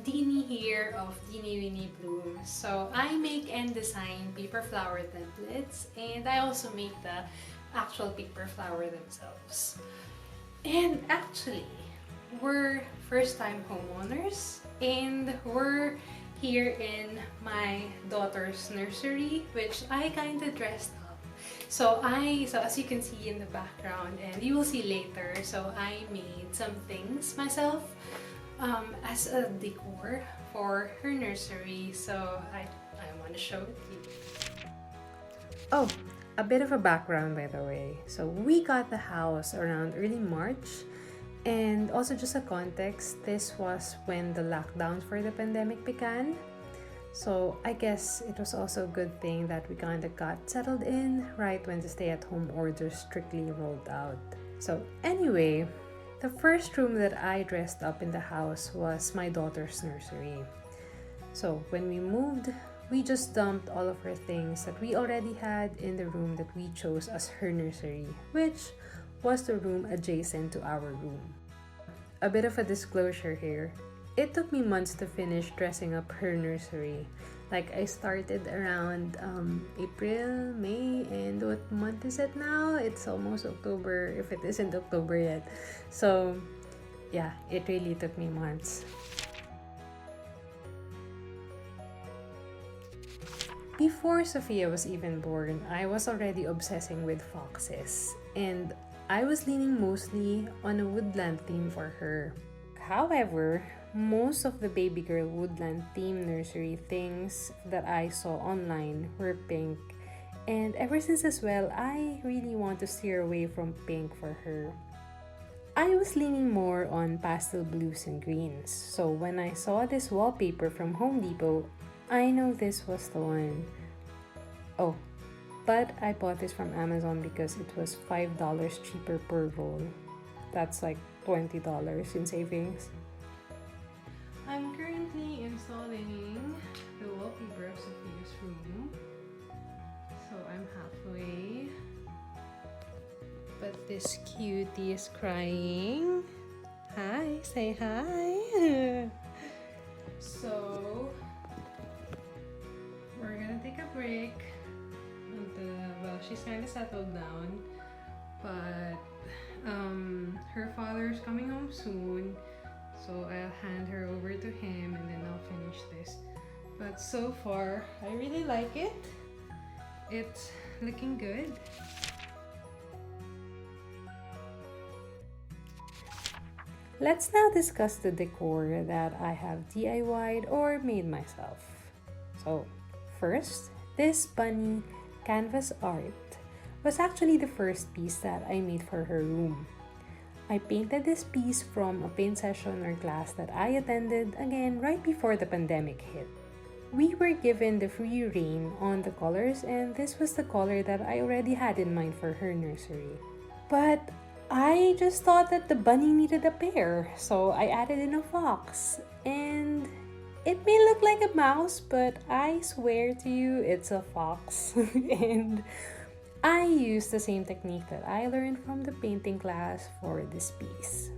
Dini here of Dini Winnie Bloom. So I make and design paper flower templates, and I also make the actual paper flower themselves. And actually, we're first-time homeowners, and we're here in my daughter's nursery, which I kind of dressed up. So as you can see in the background, and you will see later, so I made some things myself as a decor for her nursery. So I want to show it to you. Oh, a bit of a background by the way. So we got the house around early March, and also just a context, this was when the lockdown for the pandemic began. So I guess it was also a good thing that we kind of got settled in right when the stay-at-home order strictly rolled out. So anyway, the first room that I dressed up in the house was my daughter's nursery. So when we moved, we just dumped all of her things that we already had in the room that we chose as her nursery, which was the room adjacent to our room. A bit of a disclosure here. It took me months to finish dressing up her nursery. Like, I started around April, May, and what month is it now? It's almost October, if it isn't October yet. So yeah, it really took me months. Before Sophia was even born, I was already obsessing with foxes, and I was leaning mostly on a woodland theme for her. However, most of the baby girl woodland theme nursery things that I saw online were pink, and ever since as well, I really want to steer away from pink for her. I was leaning more on pastel blues and greens, so when I saw this wallpaper from Home Depot, I know this was the one. Oh, but I bought this from Amazon because it was $5 cheaper per roll. That's like $20 in savings. I'm currently installing the wallpaper of Sophia's room. So I'm halfway. But this cutie is crying. Hi, say hi. So we're gonna take a break until, well, she's kind of settled down, but her father's coming home soon, so I'll hand her over to him and then I'll finish this. But so far, I really like it. It's looking good. Let's now discuss the decor that I have DIY'd or made myself. So first, this bunny canvas art was actually the first piece that I made for her room. I painted this piece from a paint session or class that I attended again right before the pandemic hit. We were given the free rein on the colors, and this was the color that I already had in mind for her nursery. But I just thought that the bunny needed a pair, so I added in a fox. And it may look like a mouse, but I swear to you, it's a fox. And I used the same technique that I learned from the painting class for this piece.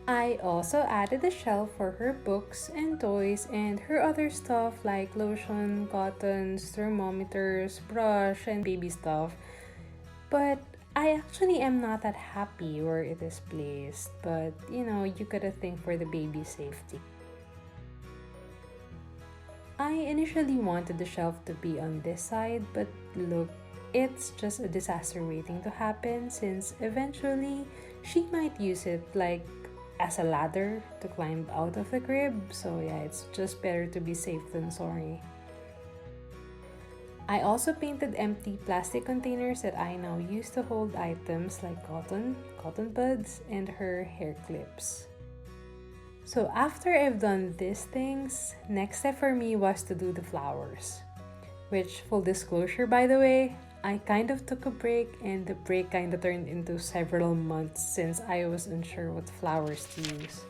I also added a shelf for her books and toys and her other stuff like lotion, cottons, thermometers, brush, and baby stuff. But I actually am not that happy where it is placed. But you gotta think for the baby's safety. I initially wanted the shelf to be on this side, but look, it's just a disaster waiting to happen since eventually she might use it like as a ladder to climb out of the crib. So yeah, it's just better to be safe than sorry. I also painted empty plastic containers that I now use to hold items like cotton buds, and her hair clips. So after I've done these things, next step for me was to do the flowers. Which, full disclosure by the way, I kind of took a break and the break kind of turned into several months since I was unsure what flowers to use.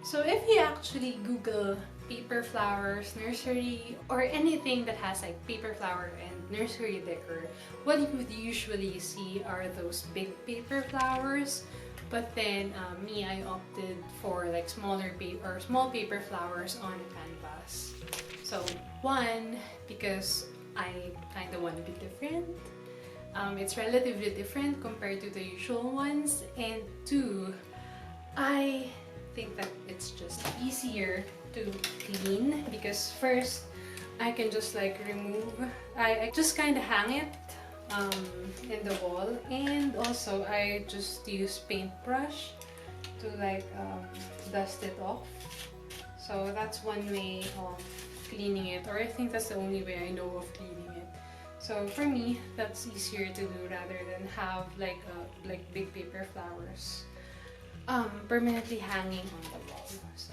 So if you actually Google paper flowers, nursery, or anything that has like paper flower and nursery decor, what you would usually see are those big paper flowers. But then I opted for like small paper flowers on a canvas. So one, because I kind of want to be different. It's relatively different compared to the usual ones. And two, I think that it's just easier to clean because first I can just like remove, I just kind of hang it in the wall, and also I just use paintbrush to like dust it off. So that's one way of cleaning it, or I think that's the only way I know of cleaning it. So for me, that's easier to do rather than have like big paper flowers permanently hanging on the wall. So,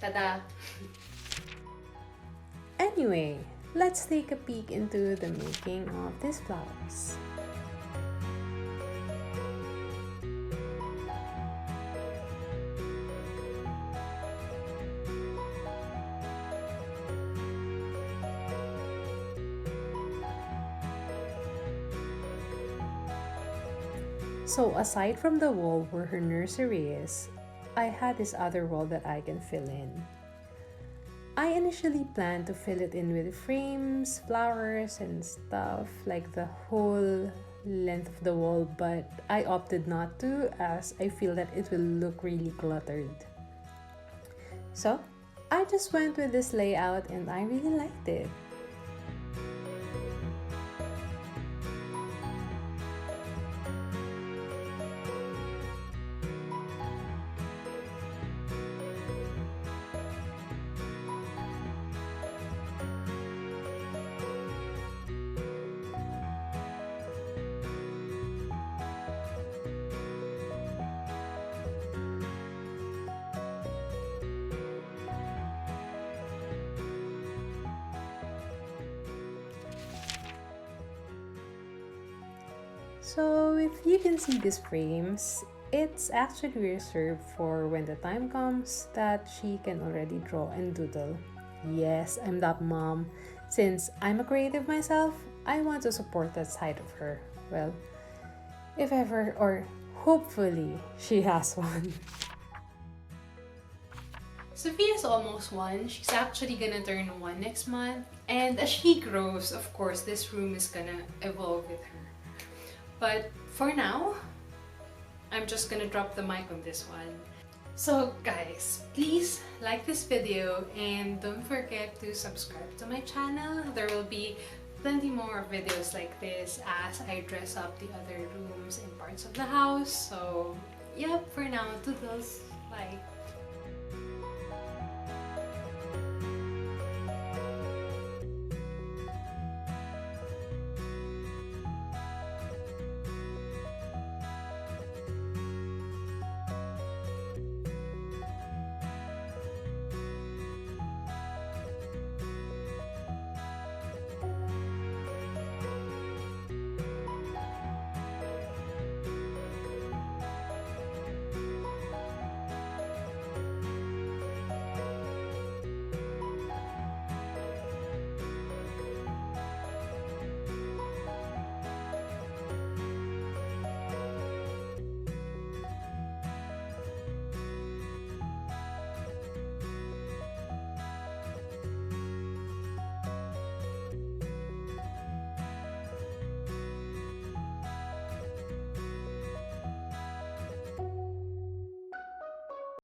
tada! Anyway, let's take a peek into the making of these flowers. So aside from the wall where her nursery is, I had this other wall that I can fill in. I initially planned to fill it in with frames, flowers, and stuff like the whole length of the wall, but I opted not to as I feel that it will look really cluttered. So I just went with this layout and I really liked it. So if you can see these frames, it's actually reserved for when the time comes that she can already draw and doodle. Yes, I'm that mom. Since I'm a creative myself, I want to support that side of her. Well, if ever, or hopefully, she has one. Sophia's almost one. She's actually gonna turn one next month. And as she grows, of course, this room is gonna evolve with her. But for now, I'm just gonna drop the mic on this one. So guys, please like this video and don't forget to subscribe to my channel. There will be plenty more videos like this as I dress up the other rooms and parts of the house. So yep, for now, toodles, bye.